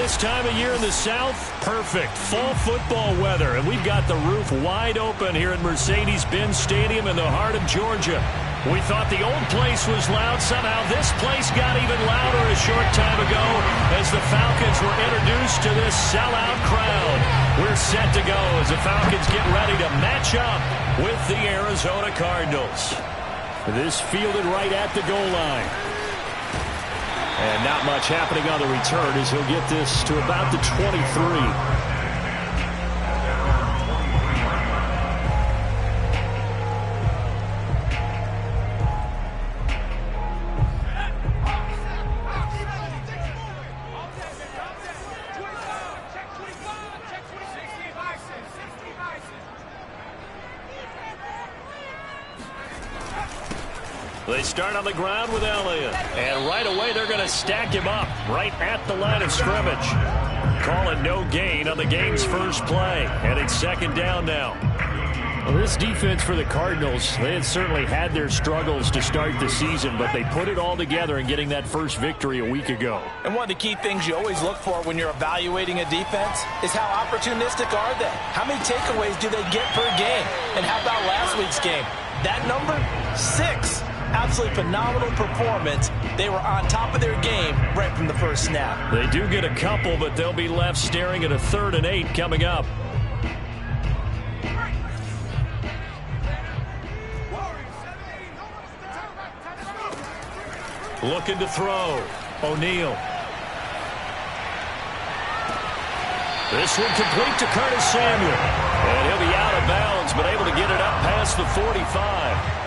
This time of year in the South, perfect. Fall football weather, and we've got the roof wide open here at Mercedes-Benz Stadium in the heart of Georgia. We thought the old place was loud. Somehow this place got even louder a short time ago as the Falcons were introduced to this sellout crowd. We're set to go as the Falcons get ready to match up with the Arizona Cardinals. This fielded right at the goal line. And not much happening on the return as he'll get this to about the 23. They start on the ground with Elliott. And right away, they're going to stack him up right at the line of scrimmage. Call it no gain on the game's first play. And it's second down now. Well, this defense for the Cardinals, they had certainly had their struggles to start the season, but they put it all together in getting that first victory a week ago. And one of the key things you always look for when you're evaluating a defense is how opportunistic are they? How many takeaways do they get per game? And how about last week's game? That number? 6. Absolutely phenomenal performance. They were on top of their game right from the first snap. They do get a couple, but they'll be left staring at a 3rd and 8 coming up. Looking to throw. O'Neal. This one complete to Curtis Samuel. And he'll be out of bounds, but able to get it up past the 45.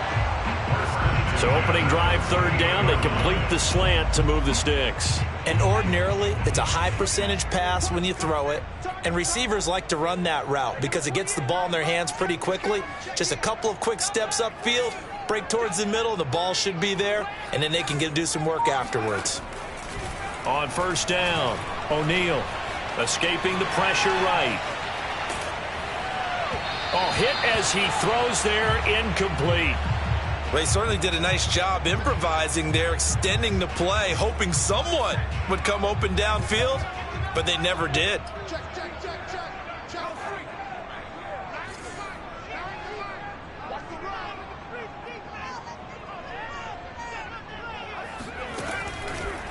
So opening drive, 3rd down, they complete the slant to move the sticks. And ordinarily, it's a high percentage pass when you throw it. And receivers like to run that route because it gets the ball in their hands pretty quickly. Just a couple of quick steps upfield, break towards the middle, the ball should be there, and then they can do some work afterwards. On 1st down, O'Neal escaping the pressure right. Oh, hit as he throws there, incomplete. Well, he certainly did a nice job improvising there, extending the play, hoping someone would come open downfield, but they never did.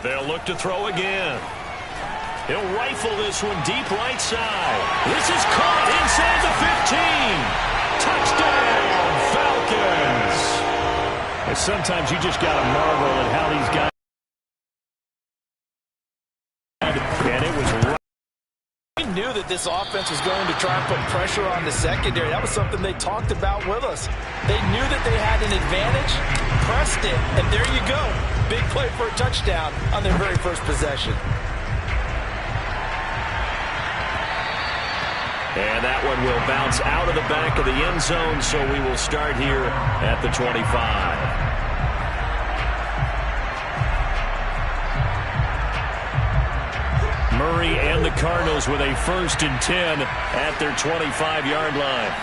They'll look to throw again. He'll rifle this one deep right side. This is caught inside the 15. Touchdown, Falcons. And sometimes you just got to marvel at how these guys. And it was right. We knew that this offense was going to try and put pressure on the secondary. That was something they talked about with us. They knew that they had an advantage, pressed it, and there you go. Big play for a touchdown on their very first possession. And that one will bounce out of the back of the end zone, so we will start here at the 25. Murray and the Cardinals with a 1st and 10 at their 25-yard line.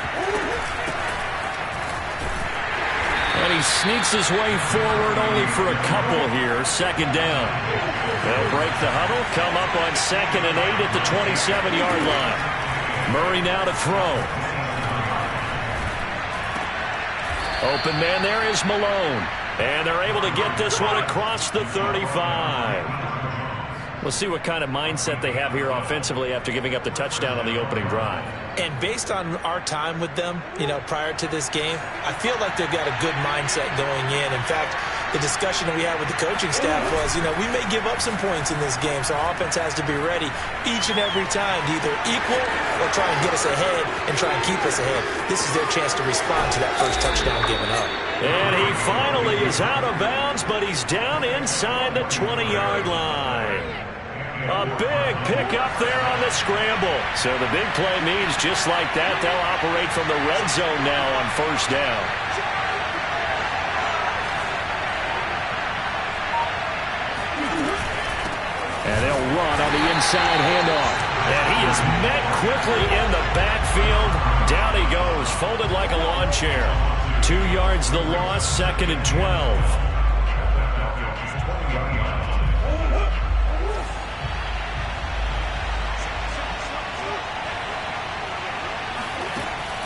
And he sneaks his way forward only for a couple here. 2nd down. They'll break the huddle, come up on 2nd and 8 at the 27-yard line. Murray now to throw. Open man there is Malone. And they're able to get this one across the 35. We'll see what kind of mindset they have here offensively after giving up the touchdown on the opening drive. And based on our time with them, prior to this game, I feel like they've got a good mindset going in. In fact, the discussion that we had with the coaching staff was, we may give up some points in this game, so our offense has to be ready each and every time to either equal or try and get us ahead and try and keep us ahead. This is their chance to respond to that first touchdown given up. And he finally is out of bounds, but he's down inside the 20-yard line. A big pickup there on the scramble. So the big play means just like that, they'll operate from the red zone now on 1st down. And they'll run on the inside handoff. And he is met quickly in the backfield. Down he goes, folded like a lawn chair. 2 yards the loss, 2nd and 12.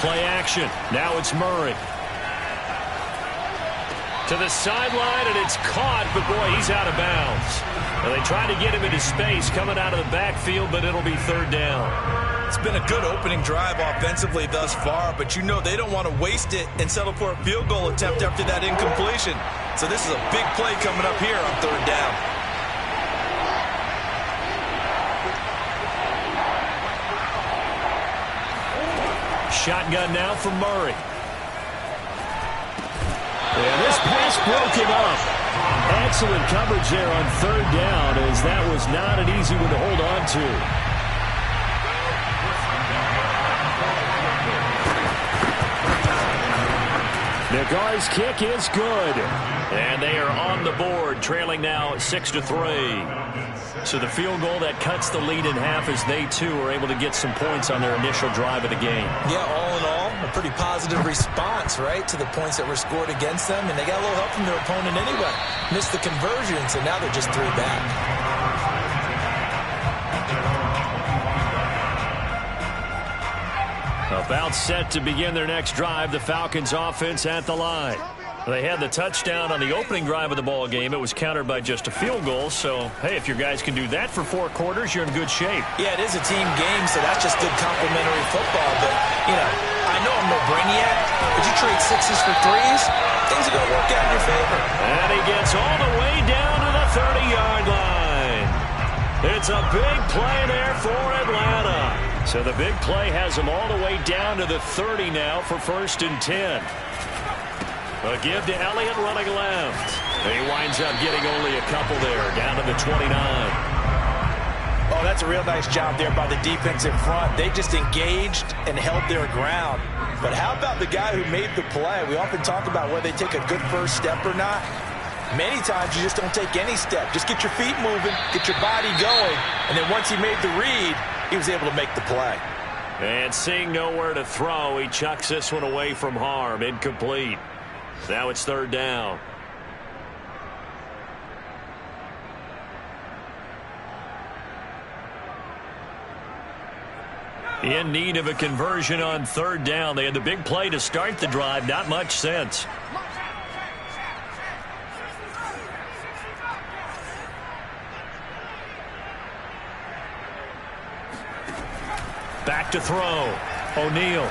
Play action. Now it's Murray. To the sideline, and it's caught, but boy, he's out of bounds. Well, they try to get him into space coming out of the backfield, but it'll be third down. It's been a good opening drive offensively thus far, but you know they don't want to waste it and settle for a field goal attempt after that incompletion. So this is a big play coming up here on third down. Shotgun now for Murray. And this pass broken up. Excellent coverage there on third down, as that was not an easy one to hold on to. Nagar's kick is good. And they are on the board, trailing now 6-3. So the field goal that cuts the lead in half as they, too, are able to get some points on their initial drive of the game. Yeah, all in all, a pretty positive response, right, to the points that were scored against them. And they got a little help from their opponent anyway. Missed the conversions, and now they're just 3 back. About set to begin their next drive, the Falcons offense at the line. They had the touchdown on the opening drive of the ball game. It was countered by just a field goal. So, hey, if your guys can do that for 4 quarters, you're in good shape. Yeah, it is a team game, so that's just good complementary football. But, you know, I know I'm no brainiac, but you trade 6s for 3s, things are going to work out in your favor. And he gets all the way down to the 30-yard line. It's a big play there for Atlanta. So the big play has them all the way down to the 30 now for 1st and 10. A give to Elliott running left. He winds up getting only a couple there, down to the 29. Oh, that's a real nice job there by the defensive front. They just engaged and held their ground. But how about the guy who made the play? We often talk about whether they take a good first step or not. Many times you just don't take any step. Just get your feet moving, get your body going, and then once he made the read, he was able to make the play. And seeing nowhere to throw, he chucks this one away from harm. Incomplete. Now it's third down. In need of a conversion on third down. They had the big play to start the drive. Not much sense. Back to throw. O'Neal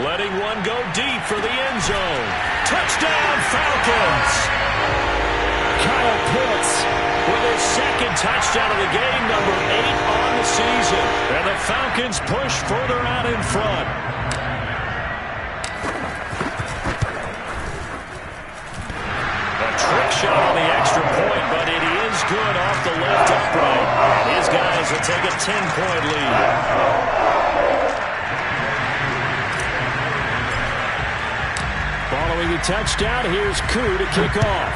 letting one go deep for the end zone. Touchdown, Falcons! Kyle Pitts with his 2nd touchdown of the game, number 8 on the season. And the Falcons push further out in front. A trick shot on the extra point, but it is good off the left upright. And his guys will take a 10-point lead. Following the touchdown, here's Koo to kick off.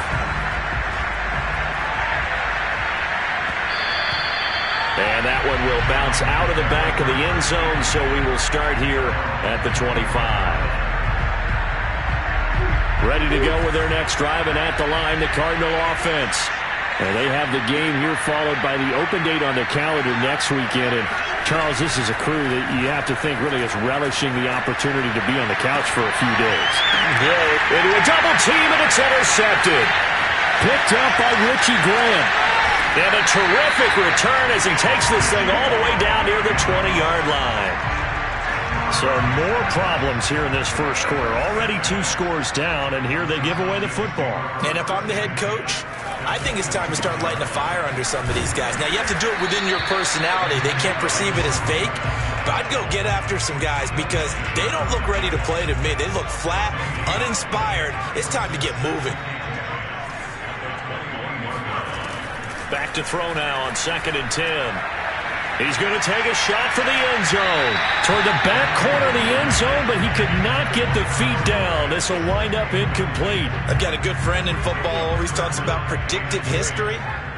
And that one will bounce out of the back of the end zone, so we will start here at the 25. Ready to go with their next drive, and at the line, the Cardinal offense. And they have the game here followed by the open date on their calendar next weekend. And Charles, this is a crew that you have to think really is relishing the opportunity to be on the couch for a few days. Yeah, into a double team, and it's intercepted. Picked up by Richie Grant. And a terrific return as he takes this thing all the way down near the 20-yard line. So more problems here in this first quarter. Already 2 scores down, and here they give away the football. And if I'm the head coach, I think it's time to start lighting a fire under some of these guys. Now, you have to do it within your personality. They can't perceive it as fake. But I'd go get after some guys because they don't look ready to play to me. They look flat, uninspired. It's time to get moving. Back to throw now on 2nd and 10. He's going to take a shot for the end zone. Toward the back corner of the end zone, but he could not get the feet down. This will wind up incomplete. I've got a good friend in football, always talks about predictive history.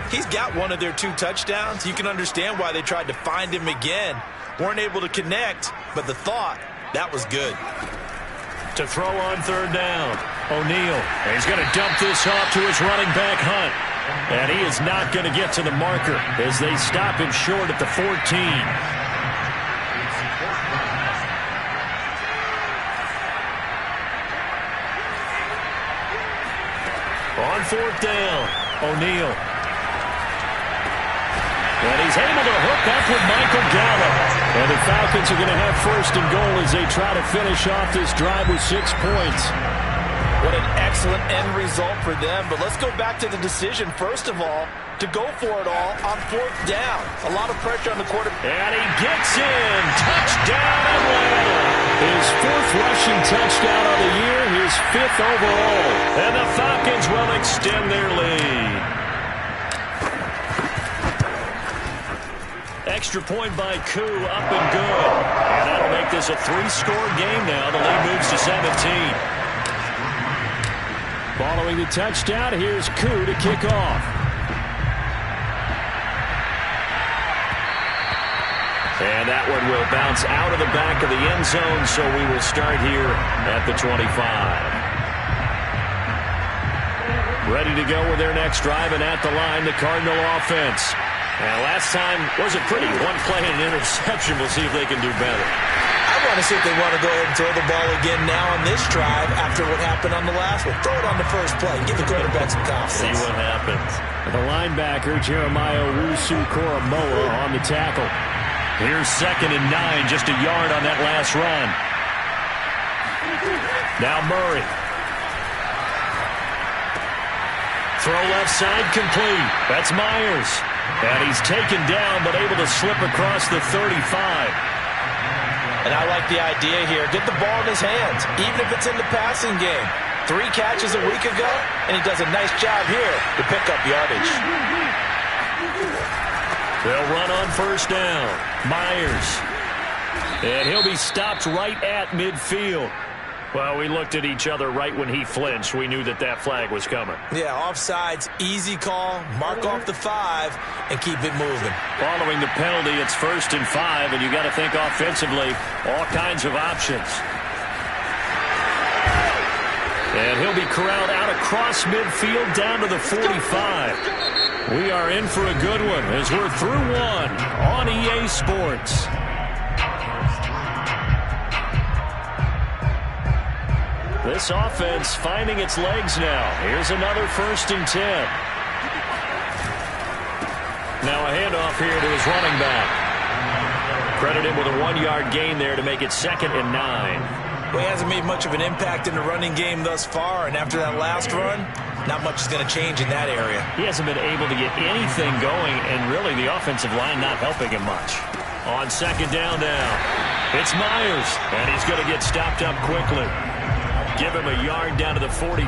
He's got one of their 2 touchdowns. You can understand why they tried to find him again. Weren't able to connect, but the thought, that was good. To throw on third down, O'Neal. He's going to dump this off to his running back, Hunt. And he is not going to get to the marker as they stop him short at the 14. 4th down. O'Neal. And he's able to hook up with Michael Gallup. And the Falcons are going to have 1st and goal as they try to finish off this drive with 6 points. What an excellent end result for them. But let's go back to the decision, first of all, to go for it all on 4th down. A lot of pressure on the quarterback. And he gets in. Touchdown, Atlanta. His 4th rushing touchdown of the year, his 5th overall. And the Falcons will extend their lead. Extra point by Koo, up and good. And that'll make this a 3-score game now. The lead moves to 17. Following the touchdown, here's Koo to kick off. And that one will bounce out of the back of the end zone, so we will start here at the 25. Ready to go with their next drive, and at the line, the Cardinal offense. And last time was a pretty one play and an interception. We'll see if they can do better. I want to see if they want to go ahead and throw the ball again now on this drive after what happened on the last one. Throw it on the first play. Give the quarterback some confidence. See what happens. The linebacker, Jeremiah Owusu-Koramoah, on the tackle. Here's 2nd and 9, just a yard on that last run. Now Murray. Throw left side complete. That's Myers. And he's taken down, but able to slip across the 35. And I like the idea here. Get the ball in his hands, even if it's in the passing game. 3 catches a week ago, and he does a nice job here to pick up yardage. They'll run on 1st down. Myers. And he'll be stopped right at midfield. Well, we looked at each other right when he flinched. We knew that that flag was coming. Yeah, offsides, easy call. Mark off the 5 and keep it moving. Following the penalty, it's 1st and 5, and you got to think offensively, all kinds of options. And he'll be corralled out across midfield down to the 45. We are in for a good one as we're through one on EA Sports. This offense finding its legs now. Here's another 1st and 10. Now a handoff here to his running back. Credit him with a 1-yard gain there to make it 2nd and 9. Well, he hasn't made much of an impact in the running game thus far, and after that last run, not much is going to change in that area. He hasn't been able to get anything going, and really the offensive line not helping him much. On 2nd down now, it's Myers, and he's going to get stopped up quickly. Give him a yard down to the 43.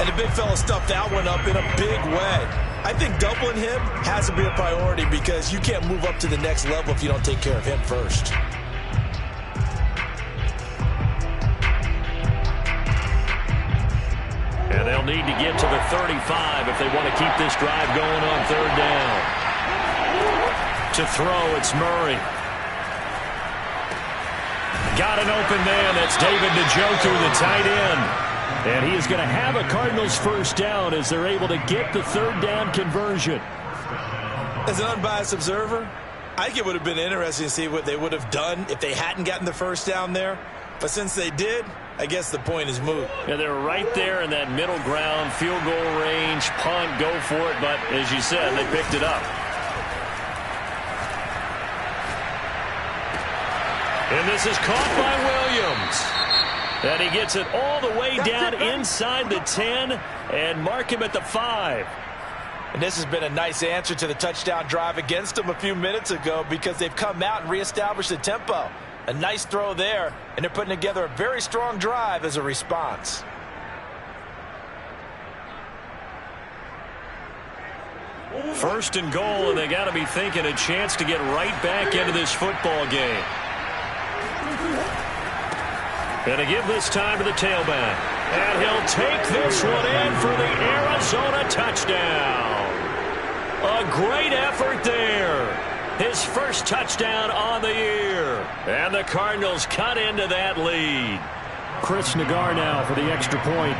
And the big fella stuffed that one up in a big way. I think doubling him has to be a priority because you can't move up to the next level if you don't take care of him first. And they'll need to get to the 35 if they want to keep this drive going on 3rd down. To throw, it's Murray. Got an open man. That's David Njoku, the tight end. And he is going to have a Cardinals 1st down as they're able to get the 3rd down conversion. As an unbiased observer, I think it would have been interesting to see what they would have done if they hadn't gotten the 1st down there. But since they did, I guess the point is moot. Yeah, they're right there in that middle ground, field goal range, punt, go for it. But as you said, they picked it up. And this is caught by Williams. And he gets it all the way down inside the 10 and mark him at the 5. And this has been a nice answer to the touchdown drive against them a few minutes ago because they've come out and reestablished the tempo. A nice throw there, and they're putting together a very strong drive as a response. First and goal, and they got to be thinking a chance to get right back into this football game. Going to give this time to the tailback. And he'll take this one in for the Arizona touchdown. A great effort there. His first touchdown on the year. And the Cardinals cut into that lead. Chris Nagar now for the extra point.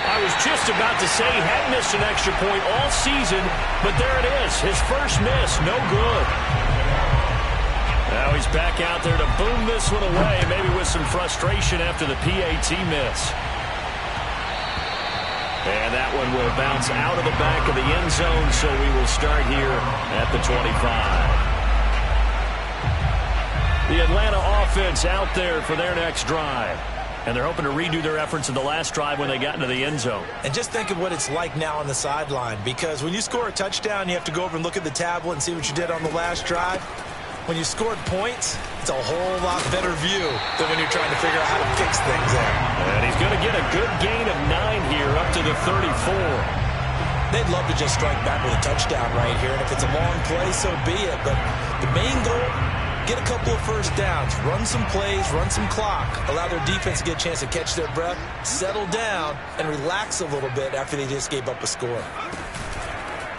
I was just about to say he hadn't missed an extra point all season, but there it is. His first miss, no good. Now he's back out there to boom this one away, maybe with some frustration after the PAT miss. And that one will bounce out of the back of the end zone, so we will start here at the 25. The Atlanta offense out there for their next drive. And they're hoping to redo their efforts in the last drive when they got into the end zone. And just think of what it's like now on the sideline, because when you score a touchdown, you have to go over and look at the tablet and see what you did on the last drive. When you scored points, it's a whole lot better view than when you're trying to figure out how to fix things up. And he's going to get a good gain of 9 here up to the 34. They'd love to just strike back with a touchdown right here, and if it's a long play, so be it. But the main goal, get a couple of first downs, run some plays, run some clock, allow their defense to get a chance to catch their breath, settle down, and relax a little bit after they just gave up a score.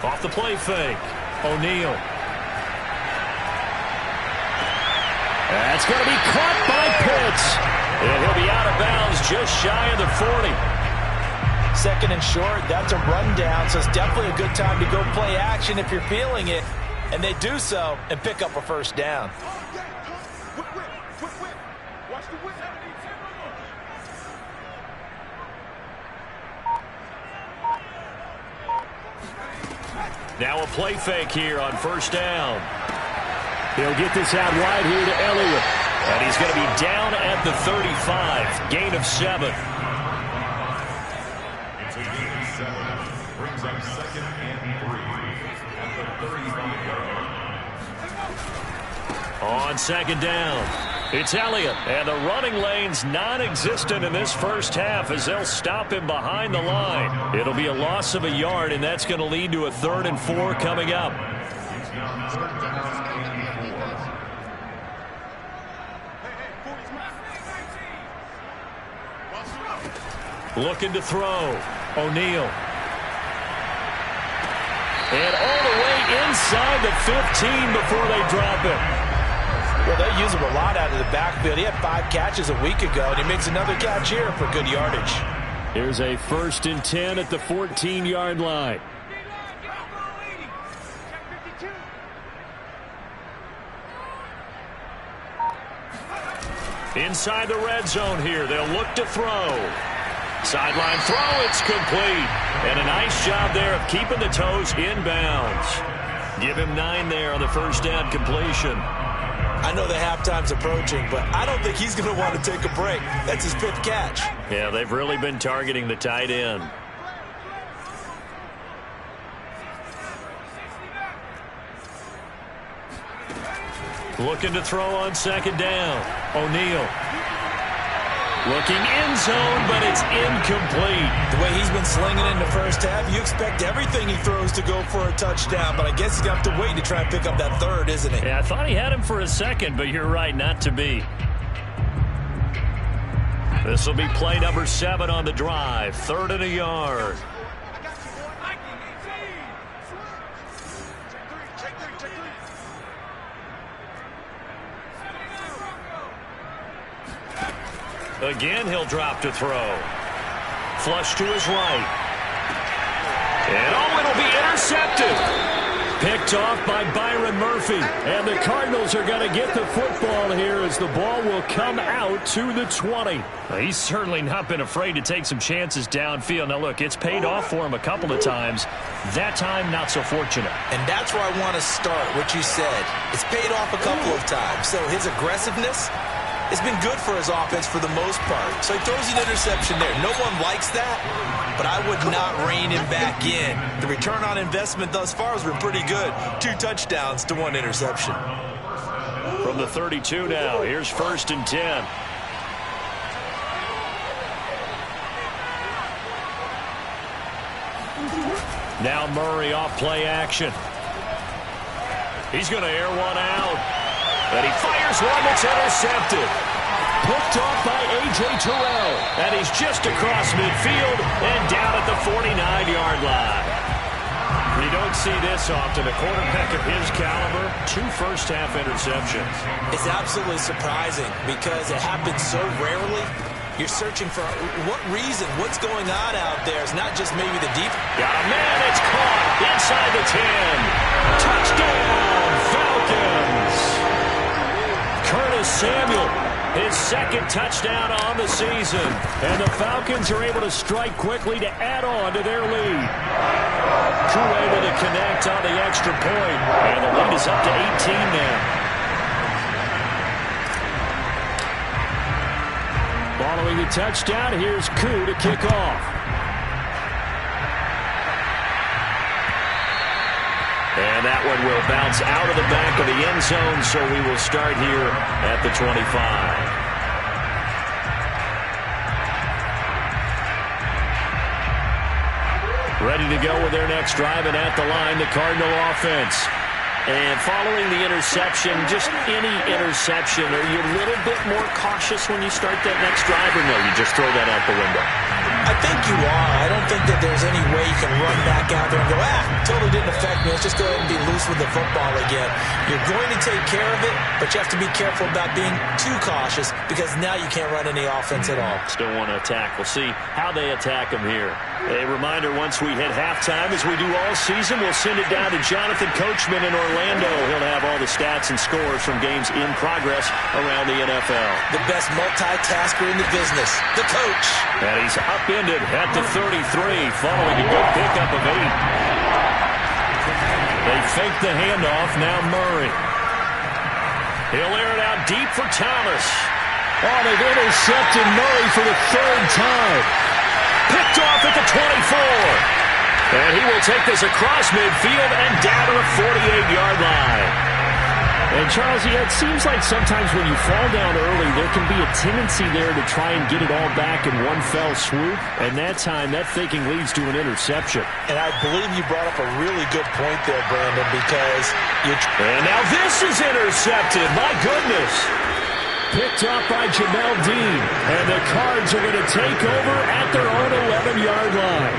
Off the play fake, O'Neal. That's going to be caught by Pitts. And he'll be out of bounds just shy of the 40. Second and short, that's a rundown, so it's definitely a good time to go play action if you're feeling it. And they do so and pick up a first down. Now a play fake here on first down. He'll get this out wide here to Elliott. And he's going to be down at the 35. Gain of 7. Brings up 2nd and 3 at the 35-yard line. On second down, it's Elliott. And the running lane's non-existent in this first half as they'll stop him behind the line. It'll be a loss of a yard, and that's going to lead to a 3rd and 4 coming up. Looking to throw. O'Neal. And all the way inside the 15 before they drop him. Well, they use him a lot out of the backfield. He had 5 catches a week ago, and he makes another catch here for good yardage. Here's a 1st and 10 at the 14-yard line. Inside the red zone here. They'll look to throw. Sideline throw, it's complete. And a nice job there of keeping the toes inbounds. Give him 9 there on the first down completion. I know the halftime's approaching, but I don't think he's going to want to take a break. That's his 5th catch. Yeah, they've really been targeting the tight end. Looking to throw on second down. O'Neal. Looking end zone, but it's incomplete. The way he's been slinging in the first half, you expect everything he throws to go for a touchdown, but I guess he's going to have to wait to try and pick up that 3rd, isn't he? Yeah, I thought he had him for a second, but you're right, not to be. This will be play number 7 on the drive. 3rd and a yard. Again, he'll drop to throw. Flush to his right. And it'll be intercepted. Picked off by Byron Murphy. And the Cardinals are going to get the football here as the ball will come out to the 20. He's certainly not been afraid to take some chances downfield. Now, look, it's paid off for him a couple of times. That time, not so fortunate. And that's where I want to start, what you said. It's paid off a couple of times. So his aggressiveness has been good for his offense for the most part. So he throws an interception there. No one likes that, but I would not rein him back in. The return on investment thus far has been pretty good. 2 touchdowns to 1 interception. From the 32 now, here's 1st and 10. Now Murray off play action. He's going to air one out. And he fires one that's intercepted. Picked off by A.J. Terrell. And he's just across midfield and down at the 49-yard line. You don't see this often. A quarterback of his caliber, 2 first-half interceptions. It's absolutely surprising because it happens so rarely. You're searching for what reason, what's going on out there. It's not just maybe the deep. Got a man, it's caught inside the 10. Touchdown, Falcons. Curtis Samuel, his second touchdown on the season. And the Falcons are able to strike quickly to add on to their lead. Crew able to connect on the extra point. And the lead is up to 18 now. Following the touchdown, here's Koo to kick off. And that one will bounce out of the back of the end zone, so we will start here at the 25. Ready to go with their next drive, and at the line, the Cardinal offense. And following the interception, just any interception, are you a little bit more cautious when you start that next drive, or no, you just throw that out the window? I think you are. I don't think that there's any way you can run back out there and go, totally didn't affect me. Let's just go ahead and be loose with the football again. You're going to take care of it, but you have to be careful about being too cautious because now you can't run any offense at all. Still want to attack. We'll see how they attack them here. A reminder, once we hit halftime, as we do all season, we'll send it down to Jonathan Coachman in Orlando. He'll have all the stats and scores from games in progress around the NFL. The best multitasker in the business, the coach. And he's upended at the 33, following a good pickup of 8. They fake the handoff, now Murray. He'll air it out deep for Thomas. Oh, they've intercepted Murray for the 3rd time. Picked off at the 24. And he will take this across midfield and down to the 48-yard line. And, Charles, it seems like sometimes when you fall down early, there can be a tendency there to try and get it all back in one fell swoop. And that time, that thinking leads to an interception. And I believe you brought up a really good point there, Brandon, because and now this is intercepted. My goodness. Picked off by Jamel Dean. And the Cards are going to take over at their own 11-yard line.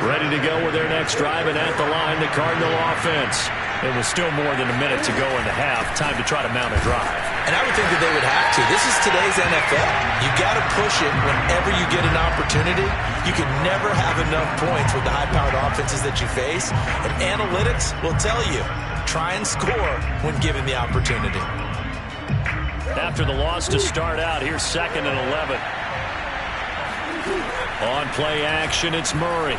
Ready to go with their next drive, and at the line, the Cardinal offense. It was still more than a minute to go in the half. Time to try to mount a drive. And I would think that they would have to. This is today's NFL. You got to push it whenever you get an opportunity. You can never have enough points with the high-powered offenses that you face. And analytics will tell you, try and score when given the opportunity. After the loss to start out, here's 2nd and 11. On play action, it's Murray.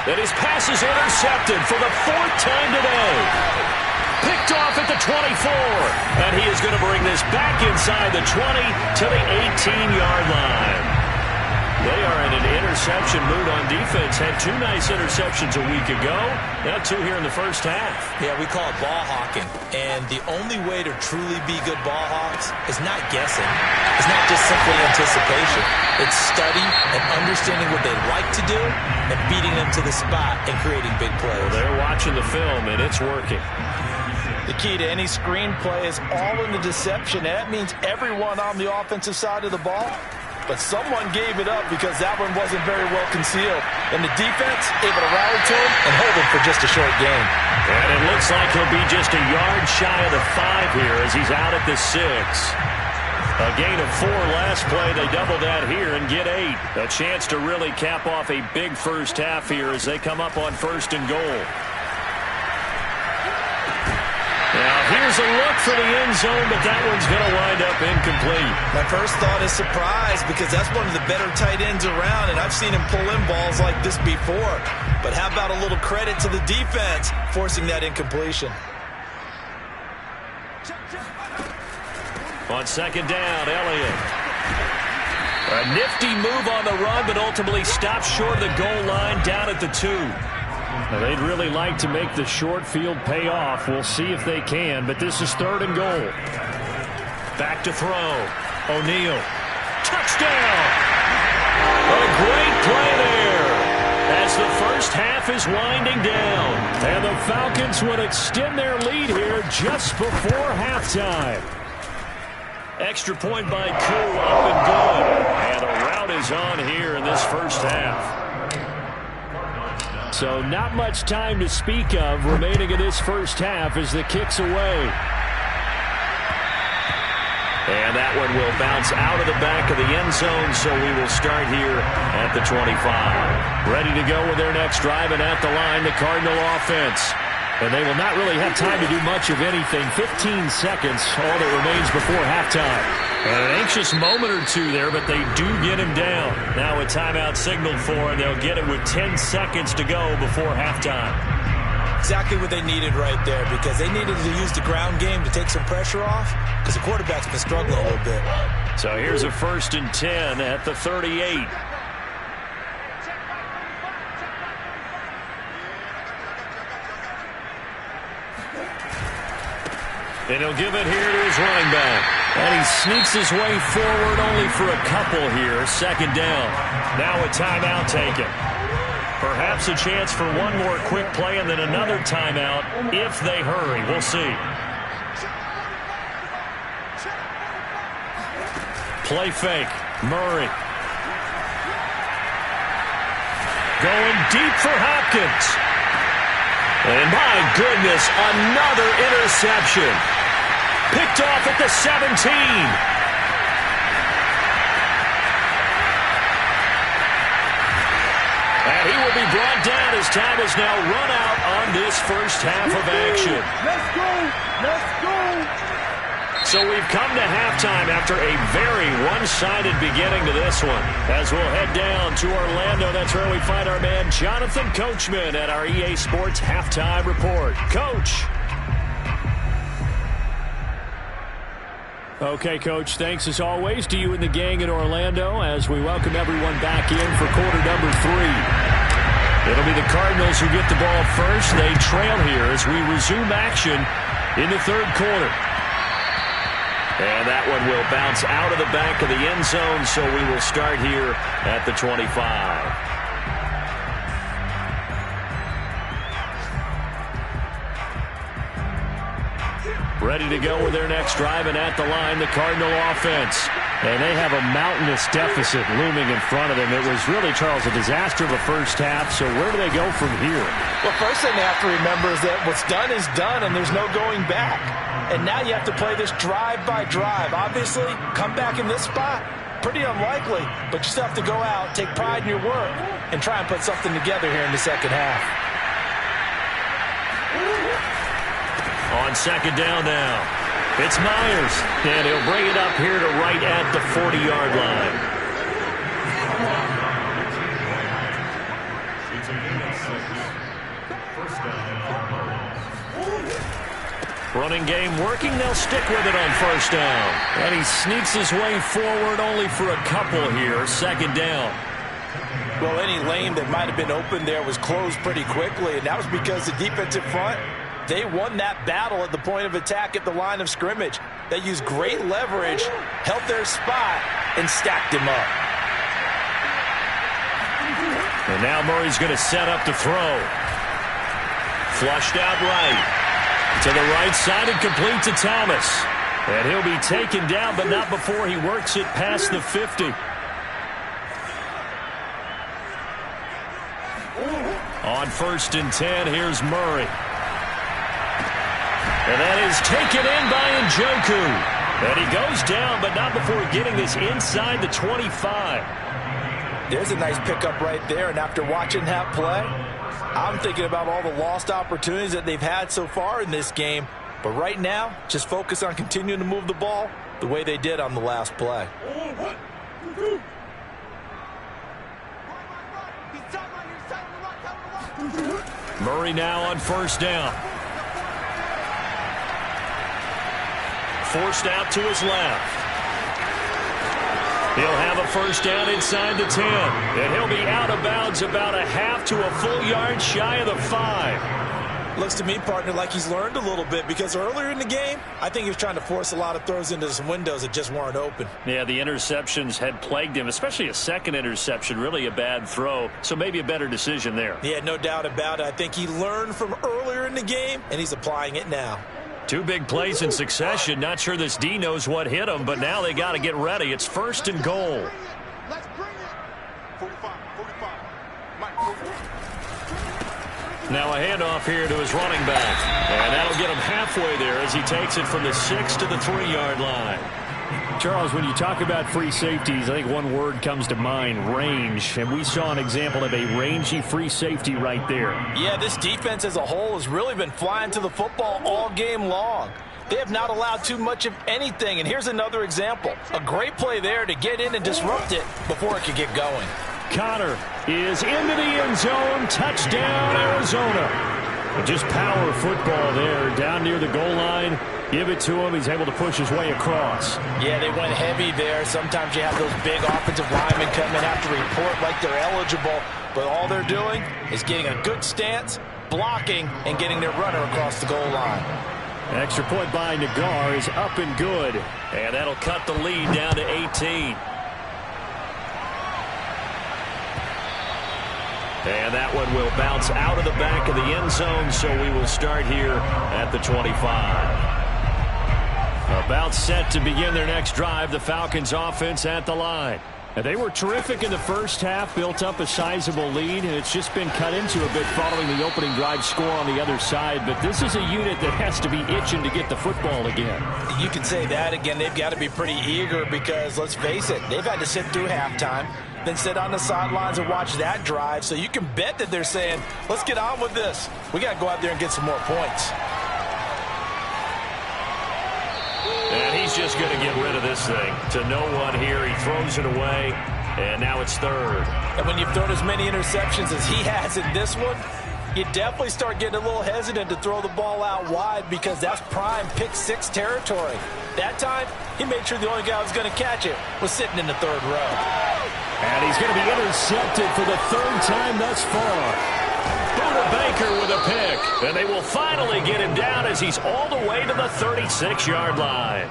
And his pass is intercepted for the 4th time today. Picked off at the 24. And he is going to bring this back inside the 20 to the 18-yard line. They are in an interception mood on defense. Had 2 nice interceptions a week ago. Now 2 here in the first half. Yeah, we call it ball hawking. And the only way to truly be good ball hawks is not guessing. It's not just simply anticipation. It's study and understanding what they like to do and beating them to the spot and creating big plays. Well, they're watching the film, and it's working. The key to any screenplay is all in the deception. And that means everyone on the offensive side of the ball. But someone gave it up because that one wasn't very well concealed. And the defense able to rally to him and hold him for just a short gain. And it looks like he'll be just a yard shy of the 5 here as he's out at the 6. A gain of 4 last play. They double that here and get 8. A chance to really cap off a big first half here as they come up on 1st and goal. Now, here's a look for the end zone, but that one's going to wind up incomplete. My first thought is surprise because that's one of the better tight ends around, and I've seen him pull in balls like this before. But how about a little credit to the defense forcing that incompletion? On 2nd down, Elliott. A nifty move on the run, but ultimately stops short of the goal line down at the 2. Now, they'd really like to make the short field pay off. We'll see if they can, but this is 3rd and goal. Back to throw. O'Neal. Touchdown! A great play there as the first half is winding down. And the Falcons would extend their lead here just before halftime. Extra point by Koo, up and good. And a rout is on here in this first half. So not much time to speak of remaining in this first half as the kick's away. And that one will bounce out of the back of the end zone, so we will start here at the 25. Ready to go with their next drive, and at the line, the Cardinal offense. And they will not really have time to do much of anything. 15 seconds, all that remains before halftime. And an anxious moment or two there, but they do get him down. Now a timeout signaled for, and they'll get it with 10 seconds to go before halftime. Exactly what they needed right there, because they needed to use the ground game to take some pressure off, because the quarterback's been struggling a little bit. So here's a 1st and 10 at the 38. And he'll give it here to his running back. And he sneaks his way forward only for a couple here. 2nd down. Now a timeout taken. Perhaps a chance for one more quick play and then another timeout if they hurry. We'll see. Play fake. Murray. Going deep for Hopkins. And my goodness, another interception. Picked off at the 17. And he will be brought down as time is now run out on this first half of action. Let's go! Let's go! So we've come to halftime after a very one-sided beginning to this one. As we'll head down to Orlando, that's where we find our man Jonathan Coachman at our EA Sports Halftime Report. Coach. Okay, Coach, thanks as always to you and the gang in Orlando as we welcome everyone back in for quarter number 3. It'll be the Cardinals who get the ball first. They trail here as we resume action in the 3rd quarter. And that one will bounce out of the back of the end zone, so we will start here at the 25. Ready to go with their next drive, and at the line, the Cardinal offense. And they have a mountainous deficit looming in front of them. It was really, Charles, a disaster of a first half, so where do they go from here? Well, first thing they have to remember is that what's done is done, and there's no going back. And now you have to play this drive by drive. Obviously, come back in this spot, pretty unlikely, but you still have to go out, take pride in your work, and try and put something together here in the second half. On 2nd down now, it's Myers, and he'll bring it up here to right at the 40-yard line. Running game working, they'll stick with it on 1st down. And he sneaks his way forward only for a couple here, 2nd down. Well, any lane that might have been open there was closed pretty quickly, and that was because the defensive front, they won that battle at the point of attack at the line of scrimmage. They used great leverage, held their spot, and stacked him up. And now Murray's going to set up to throw. Flushed out right. To the right side and complete to Thomas. And he'll be taken down, but not before he works it past the 50. On 1st and 10, here's Murray. And that is taken in by Njoku. And he goes down, but not before getting this inside the 25. There's a nice pickup right there, and after watching that play, I'm thinking about all the lost opportunities that they've had so far in this game. But right now, just focus on continuing to move the ball the way they did on the last play. Murray now on 1st down. Forced out to his left. He'll have a 1st down inside the 10. And he'll be out of bounds about a half to a full yard shy of the 5. Looks to me, partner, like he's learned a little bit, because earlier in the game, I think he was trying to force a lot of throws into some windows that just weren't open. Yeah, the interceptions had plagued him, especially a 2nd interception, really a bad throw. So maybe a better decision there. Yeah, no doubt about it. I think he learned from earlier in the game, and he's applying it now. 2 big plays in succession. Not sure this D knows what hit him, but now they got to get ready. It's 1st and goal. Let's bring it. 45. Now a handoff here to his running back. And that'll get him halfway there as he takes it from the 6 to the 3-yard line. Charles, when you talk about free safeties, I think one word comes to mind, range. And we saw an example of a rangy free safety right there. Yeah, this defense as a whole has really been flying to the football all game long. They have not allowed too much of anything. And here's another example. A great play there to get in and disrupt it before it could get going. Connor is into the end zone. Touchdown, Arizona. Just power football there down near the goal line. Give it to him. He's able to push his way across. Yeah, they went heavy there. Sometimes you have those big offensive linemen come in, have to report like they're eligible. But all they're doing is getting a good stance, blocking, and getting their runner across the goal line. An extra point by Nagar is up and good. And that'll cut the lead down to 18. And that one will bounce out of the back of the end zone, so we will start here at the 25. About set to begin their next drive, the Falcons offense at the line. And they were terrific in the first half, built up a sizable lead, and it's just been cut into a bit following the opening drive score on the other side. But this is a unit that has to be itching to get the football again. You can say that again. They've got to be pretty eager because, let's face it, they've had to sit through halftime, then sit on the sidelines and watch that drive. So you can bet that they're saying, let's get on with this. We got to go out there and get some more points. And he's just going to get rid of this thing to no one here. He throws it away, and now it's third. And when you've thrown as many interceptions as he has in this one, you definitely start getting a little hesitant to throw the ball out wide because that's prime pick six territory. That time, he made sure the only guy who was going to catch it was sitting in the third row. And he's going to be intercepted for the third time thus far. Buda Baker with a pick. And they will finally get him down as he's all the way to the 36-yard line.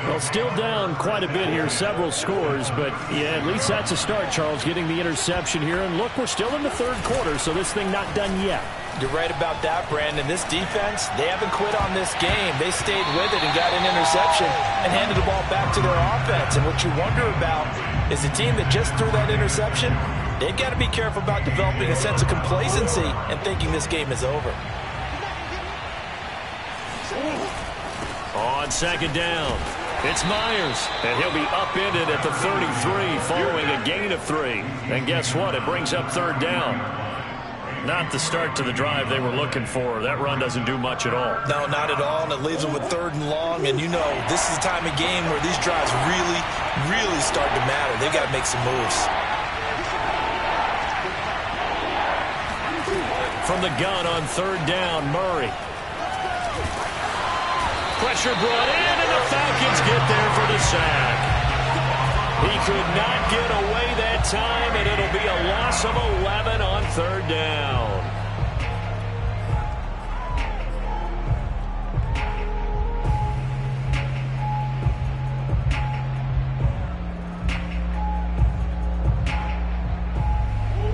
Well, still down quite a bit here, several scores, but yeah, at least that's a start, Charles, getting the interception here. And look, we're still in the third quarter, so this thing not done yet. You're right about that, Brandon. This defense, they haven't quit on this game. They stayed with it and got an interception and handed the ball back to their offense. And what you wonder about is the team that just threw that interception, they've got to be careful about developing a sense of complacency and thinking this game is over. On second down, it's Myers, and he'll be upended at the 33 following a gain of 3. And guess what? It brings up third down. Not the start to the drive they were looking for. That run doesn't do much at all. No, not at all, and it leaves them with third and long. And you know, this is the time of game where these drives really, really start to matter. They've got to make some moves. From the gun on third down, Murray. Pressure brought in, and the Falcons get there for the sack. He could not get away that time, and it'll be a loss of 11 on third down.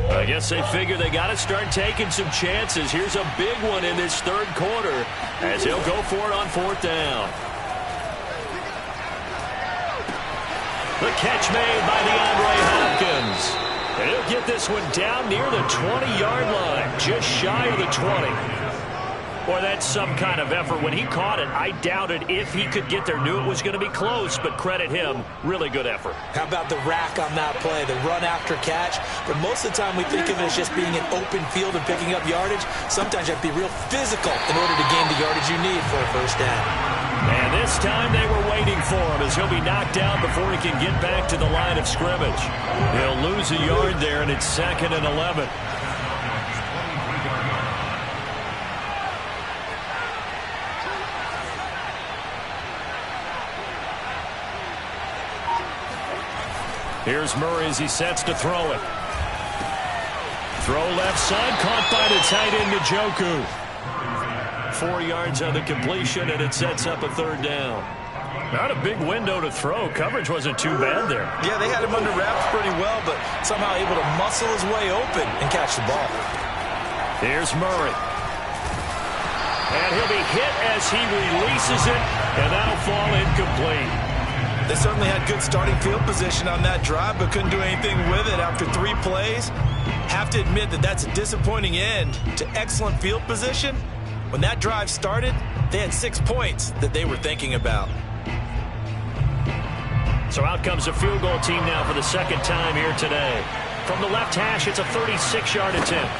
I guess they figure they got to start taking some chances. Here's a big one in this third quarter as he'll go for it on fourth down. The catch made by DeAndre Hopkins. And he'll get this one down near the 20-yard line, just shy of the 20. Boy, that's some kind of effort. When he caught it, I doubted if he could get there. Knew it was going to be close, but credit him. Really good effort. How about the rack on that play, the run after catch? But most of the time we think of it as just being an open field and picking up yardage. Sometimes you have to be real physical in order to gain the yardage you need for a first down. And this time they were waiting for him as he'll be knocked down before he can get back to the line of scrimmage. He'll lose a yard there, and it's 2nd and 11. Here's Murray as he sets to throw it. Throw left side, caught by the tight end Njoku. 4 yards on the completion, and it sets up a third down. Not a big window to throw. Coverage wasn't too bad there. Yeah, they had him under wraps pretty well, but somehow able to muscle his way open and catch the ball. Here's Murray. And he'll be hit as he releases it, and that'll fall incomplete. They certainly had good starting field position on that drive, but couldn't do anything with it after 3 plays. Have to admit that that's a disappointing end to excellent field position. When that drive started, they had 6 points that they were thinking about. So out comes a field goal team now for the second time here today. From the left hash, it's a 36-yard attempt.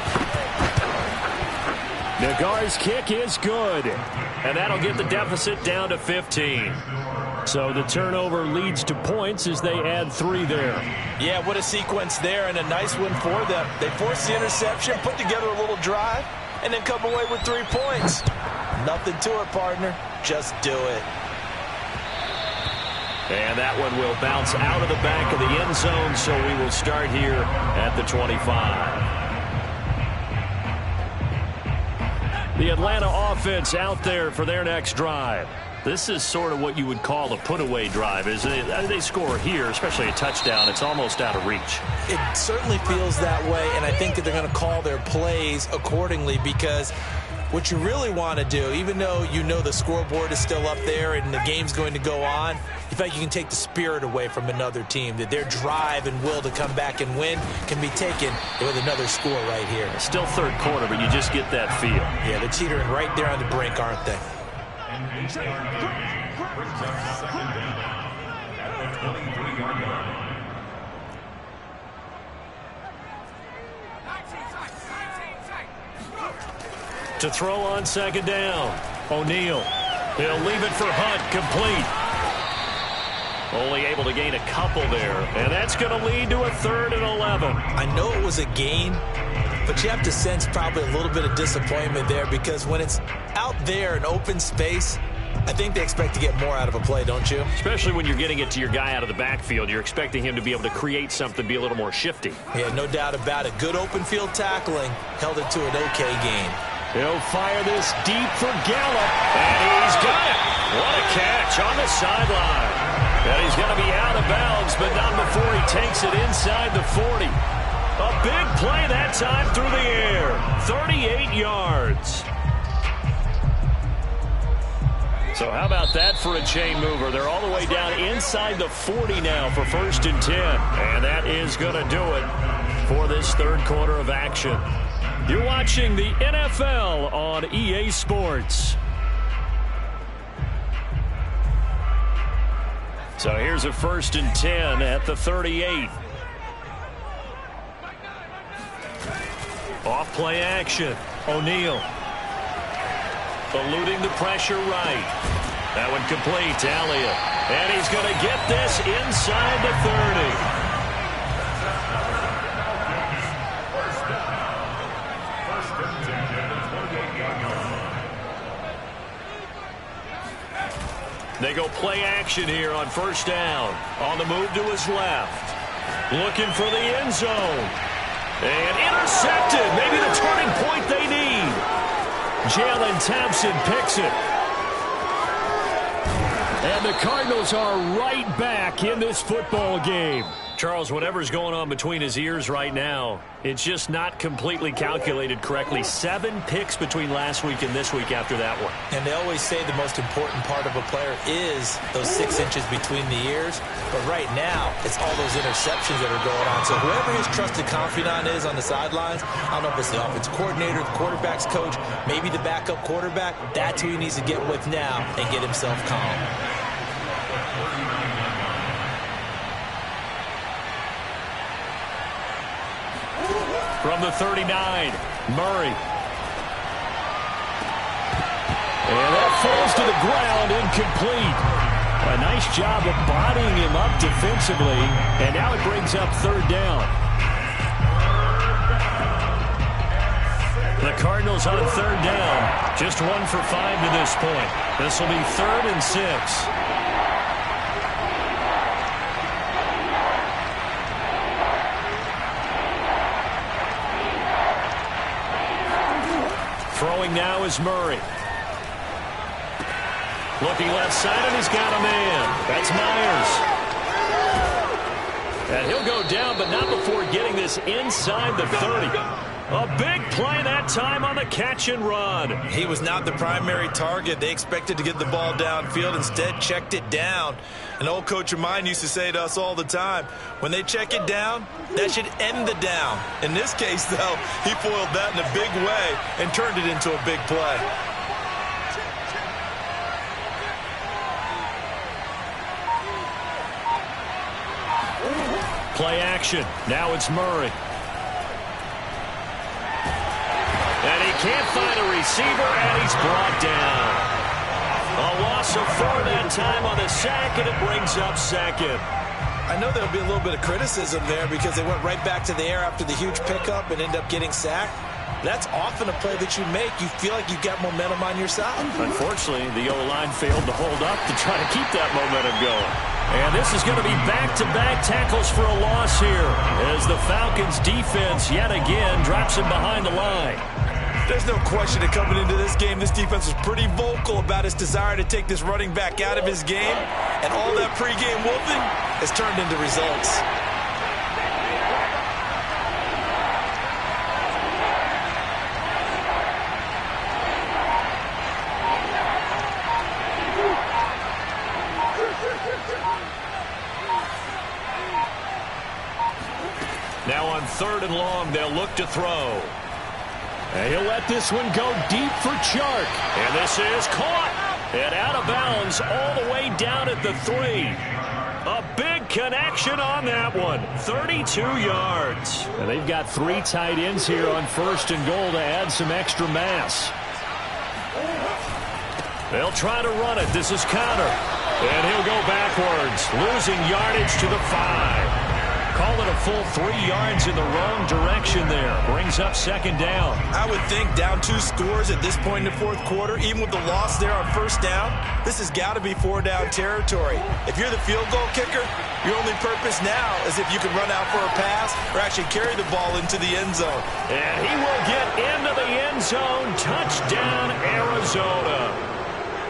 Nagar's kick is good. And that'll get the deficit down to 15. So the turnover leads to points as they add 3 there. Yeah, what a sequence there, and a nice one for them. They forced the interception, put together a little drive, and then come away with 3 points. Nothing to it, partner. Just do it. And that one will bounce out of the back of the end zone, so we will start here at the 25. The Atlanta offense out there for their next drive. This is sort of what you would call a put-away drive, isn't it? They score here, especially a touchdown. It's almost out of reach. It certainly feels that way, and I think that they're going to call their plays accordingly, because what you really want to do, even though you know the scoreboard is still up there and the game's going to go on, you feel like you can take the spirit away from another team, that their drive and will to come back and win can be taken with another score right here. Still third quarter, but you just get that feel. Yeah, they're teetering right there on the brink, aren't they? To throw on second down. O'Neal. He'll leave it for Hunt. Complete. Only able to gain a couple there. And that's going to lead to a 3rd and 11. I know it was a gain, but you have to sense probably a little bit of disappointment there, because when it's out there in open space, I think they expect to get more out of a play, don't you? Especially when you're getting it to your guy out of the backfield. You're expecting him to be able to create something, be a little more shifty. Yeah, no doubt about it. Good open field tackling held it to an okay gain. He'll fire this deep for Gallup, and he's got it. What a catch on the sideline. And he's going to be out of bounds, but not before he takes it inside the 40. A big play that time through the air. 38 yards. So how about that for a chain mover? They're all the way down inside the 40 now for 1st and 10. And that is going to do it for this third quarter of action. You're watching the NFL on EA Sports. So here's a 1st and 10 at the 38. Off play action. O'Neal. Eluding the pressure right. That one complete to Elliott. And he's going to get this inside the 30. They go play action here on 1st down. On the move to his left. Looking for the end zone. And intercepted. Maybe the turning point they need. Jalen Thompson picks it. And the Cardinals are right back in this football game. Charles, whatever's going on between his ears right now, it's just not completely calculated correctly. 7 picks between last week and this week after that one. And they always say the most important part of a player is those 6 inches between the ears. But right now, it's all those interceptions that are going on. So whoever his trusted confidant is on the sidelines, I don't know if it's the offensive coordinator, the quarterback's coach, maybe the backup quarterback, that's who he needs to get with now and get himself calm. From the 39, Murray. And that falls to the ground, incomplete. A nice job of bodying him up defensively, and now it brings up 3rd down. The Cardinals on 3rd down, just 1 for 5 to this point. This will be 3rd and 6. Throwing now is Murray. Looking left side, and he's got a man. That's Myers. And he'll go down, but not before getting this inside the 30. A big play that time on the catch and run. He was not the primary target. They expected to get the ball downfield. Instead, checked it down. An old coach of mine used to say to us all the time, when they check it down, that should end the down. In this case, though, he foiled that in a big way and turned it into a big play. Play action. Now it's Murray. And he can't find a receiver, and he's brought down. A loss of 4 that time on the sack, and it brings up second. I know there'll be a little bit of criticism there because they went right back to the air after the huge pickup and end up getting sacked. That's often a play that you make. You feel like you've got momentum on your side. Unfortunately, the O-line failed to hold up to try to keep that momentum going. And this is going to be back-to-back tackles for a loss here as the Falcons defense yet again drops him behind the line. There's no question that coming into this game, this defense was pretty vocal about its desire to take this running back out of his game. And all that pregame wolfing has turned into results. Now on 3rd and long, they'll look to throw. And he'll let this one go deep for Chark. And this is caught. And out of bounds all the way down at the 3. A big connection on that one. 32 yards. And they've got 3 tight ends here on 1st and goal to add some extra mass. They'll try to run it. This is Connor. And he'll go backwards, losing yardage to the 5. Call it a full 3 yards in the wrong direction there. Brings up 2nd down. I would think down 2 scores at this point in the 4th quarter, even with the loss there on 1st down, this has got to be 4-down territory. If you're the field goal kicker, your only purpose now is if you can run out for a pass or actually carry the ball into the end zone. And he will get into the end zone. Touchdown, Arizona.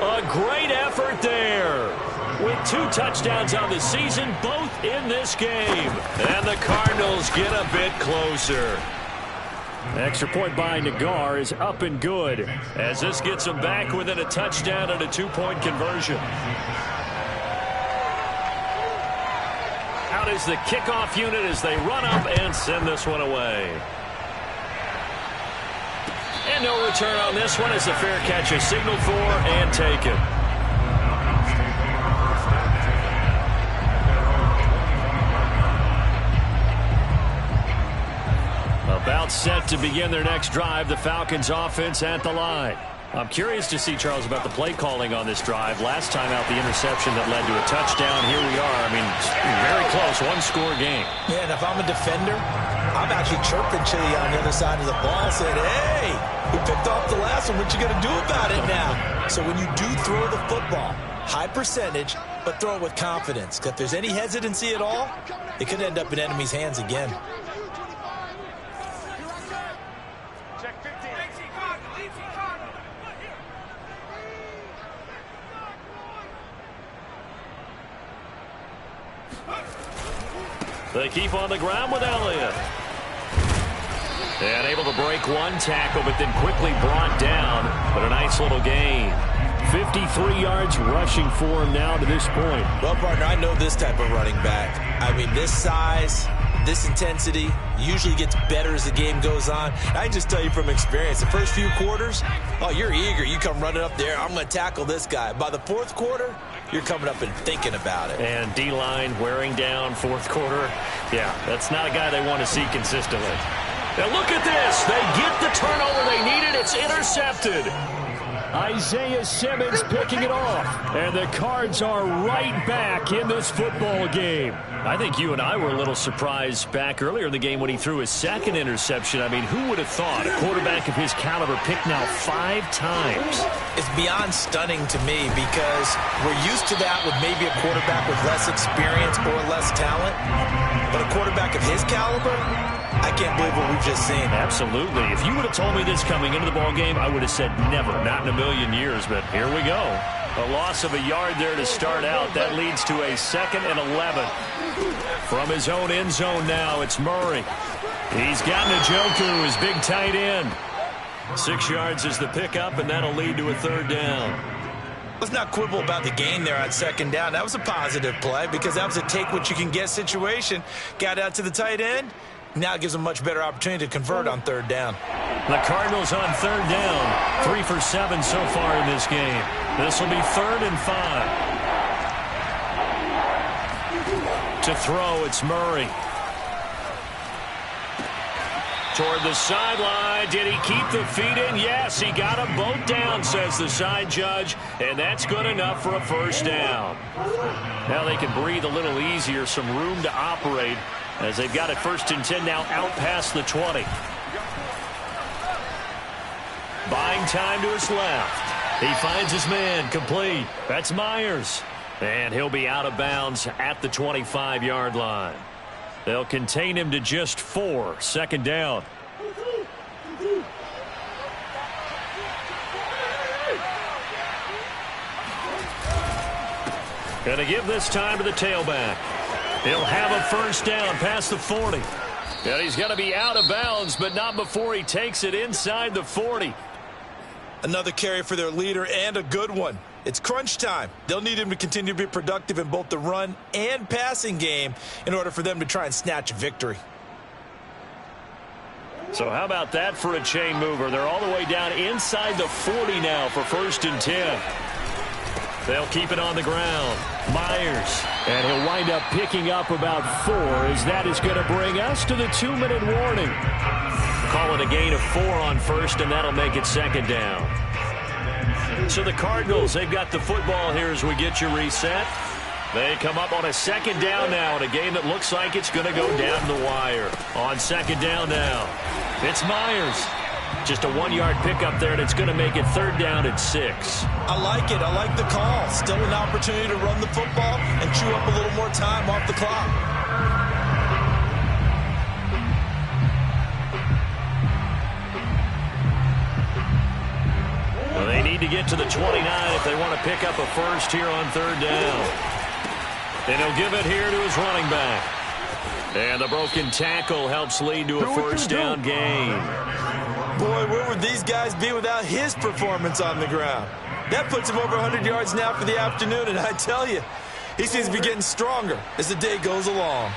A great effort there. With 2 touchdowns on the season, both in this game. And the Cardinals get a bit closer. Extra point by Nagar is up and good as this gets them back within a touchdown and a 2-point conversion. Out is the kickoff unit as they run up and send this one away. And no return on this one as the fair catch is signaled for and taken. About set to begin their next drive, the Falcons offense at the line. I'm curious to see, Charles, about the play calling on this drive. Last time out, the interception that led to a touchdown. Here we are. I mean, very close, 1-score game. Yeah, and if I'm a defender, I'm actually chirping Chili on the other side of the ball, saying, hey, we picked off the last one. What you going to do about it now? So when you do throw the football, high percentage, but throw it with confidence. Because if there's any hesitancy at all, it could end up in enemy's hands again. They keep on the ground with Elliott. And able to break 1 tackle, but then quickly brought down. But a nice little gain. 53 yards rushing for him now to this point. Well, partner, I know this type of running back. I mean, this size, this intensity usually gets better as the game goes on. I can just tell you from experience, the first few quarters, oh, you're eager. You come running up there, I'm going to tackle this guy. By the 4th quarter, you're coming up and thinking about it. And D-line wearing down 4th quarter. Yeah, that's not a guy they want to see consistently. Now look at this. They get the turnover they needed. It's intercepted. Isaiah Simmons picking it off. And the Cards are right back in this football game. I think you and I were a little surprised back earlier in the game when he threw his 2nd interception. I mean, who would have thought a quarterback of his caliber picked now 5 times? It's beyond stunning to me because we're used to that with maybe a quarterback with less experience or less talent. But a quarterback of his caliber, I can't believe what we've just seen. Absolutely. If you would have told me this coming into the ball game, I would have said never, not in a million years. But here we go. A loss of a yard there to start out. That leads to a 2nd and 11. From his own end zone now, it's Murray. He's got Njoku, his big tight end. 6 yards is the pickup, and that'll lead to a 3rd down. Let's not quibble about the gain there on 2nd down. That was a positive play because that was a take-what-you-can-get situation. Got out to the tight end. Now it gives them a much better opportunity to convert on 3rd down. The Cardinals on 3rd down. 3 for 7 so far in this game. This will be 3rd and 5. To throw, it's Murray. toward the sideline. Did he keep the feet in? Yes, he got them both down, says the side judge, and that's good enough for a first down. Now they can breathe a little easier, some room to operate as they've got it 1st and 10 now out past the 20. Buying time to his left. He finds his man, complete. That's Myers. And he'll be out of bounds at the 25-yard line. They'll contain him to just 4, 2nd down. Going to give this time to the tailback. He'll have a first down past the 40. And he's going to be out of bounds, but not before he takes it inside the 40. Another carry for their leader, and a good one. It's crunch time. They'll need him to continue to be productive in both the run and passing game in order for them to try and snatch a victory. So how about that for a chain mover? They're all the way down inside the 40 now for 1st and 10. They'll keep it on the ground. Myers. And he'll wind up picking up about 4, as that is going to bring us to the 2-minute warning. Calling a gain of 4 on 1st, and that'll make it 2nd down. So the Cardinals, they've got the football here as we get you reset. They come up on a 2nd down now in a game that looks like it's going to go down the wire. On 2nd down now, it's Myers. Just a 1-yard pickup there, and it's going to make it 3rd down at 6. I like it. I like the call. Still an opportunity to run the football and chew up a little more time off the clock. Well, they need to get to the 29 if they want to pick up a first here on 3rd down. And he'll give it here to his running back. And the broken tackle helps lead to a first down gain. Boy, where would these guys be without his performance on the ground? That puts him over 100 yards now for the afternoon, and I tell you, he seems to be getting stronger as the day goes along.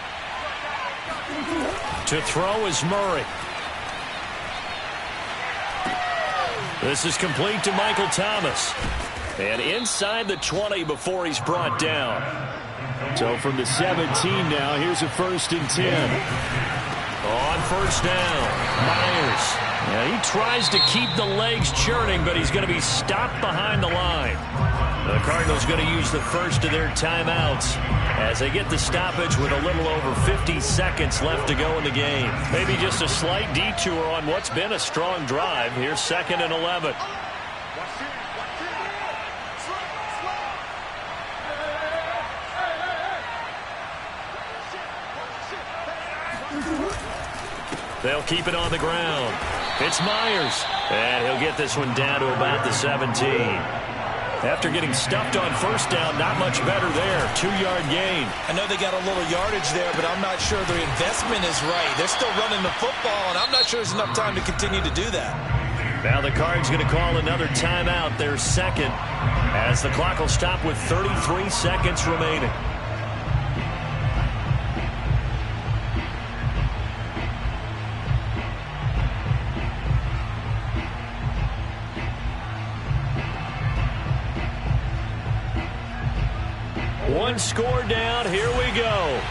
To throw is Murray. This is complete to Michael Thomas. And inside the 20 before he's brought down. So from the 17 now, here's a 1st and 10. On 1st down, Myers. Now he tries to keep the legs churning, but he's going to be stopped behind the line. The Cardinals going to use the first of their timeouts as they get the stoppage with a little over 50 seconds left to go in the game. Maybe just a slight detour on what's been a strong drive. Here's 2nd and 11. They'll keep it on the ground. It's Myers. And he'll get this one down to about the 17. After getting stuffed on 1st down, not much better there. 2-yard gain. I know they got a little yardage there, but I'm not sure their investment is right. They're still running the football, and I'm not sure there's enough time to continue to do that. Now the Cards going to call another timeout, their 2nd, as the clock will stop with 33 seconds remaining. One score down. Here we go.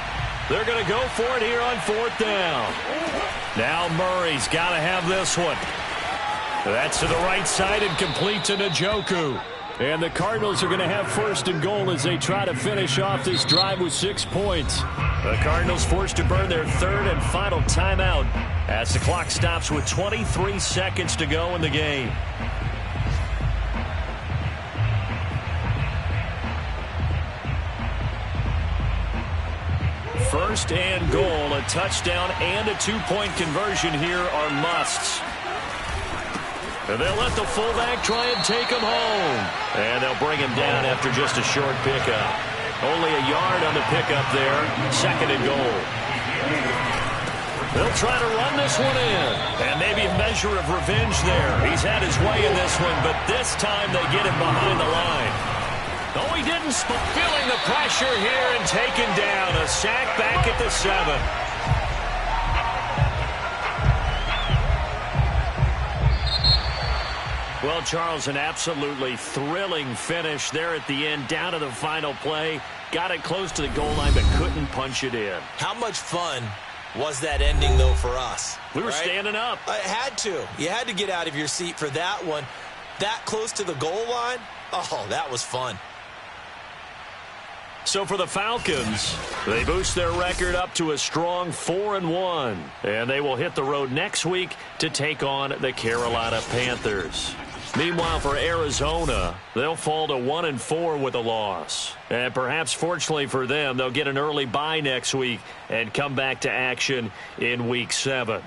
They're going to go for it here on 4th down. Now Murray's got to have this one. That's to the right side and complete to Njoku. And the Cardinals are going to have 1st and goal as they try to finish off this drive with 6 points. The Cardinals forced to burn their 3rd and final timeout as the clock stops with 23 seconds to go in the game. First and goal, a touchdown and a 2-point conversion here are musts. And they'll let the fullback try and take him home. And they'll bring him down after just a short pickup. Only a yard on the pickup there. 2nd and goal. They'll try to run this one in. And maybe a measure of revenge there. He's had his way in this one, but this time they get him behind the line. No, he didn't. Feeling the pressure here and taken down. A sack back at the 7. Well, Charles, an absolutely thrilling finish there at the end, down to the final play. Got it close to the goal line, but couldn't punch it in. How much fun was that ending, though, for us? We were right? standing up. I had to. You had to get out of your seat for that one. That close to the goal line, oh, that was fun. So for the Falcons, they boost their record up to a strong 4-1. And they will hit the road next week to take on the Carolina Panthers. Meanwhile, for Arizona, they'll fall to 1-4 with a loss. And perhaps fortunately for them, they'll get an early bye next week and come back to action in Week 7.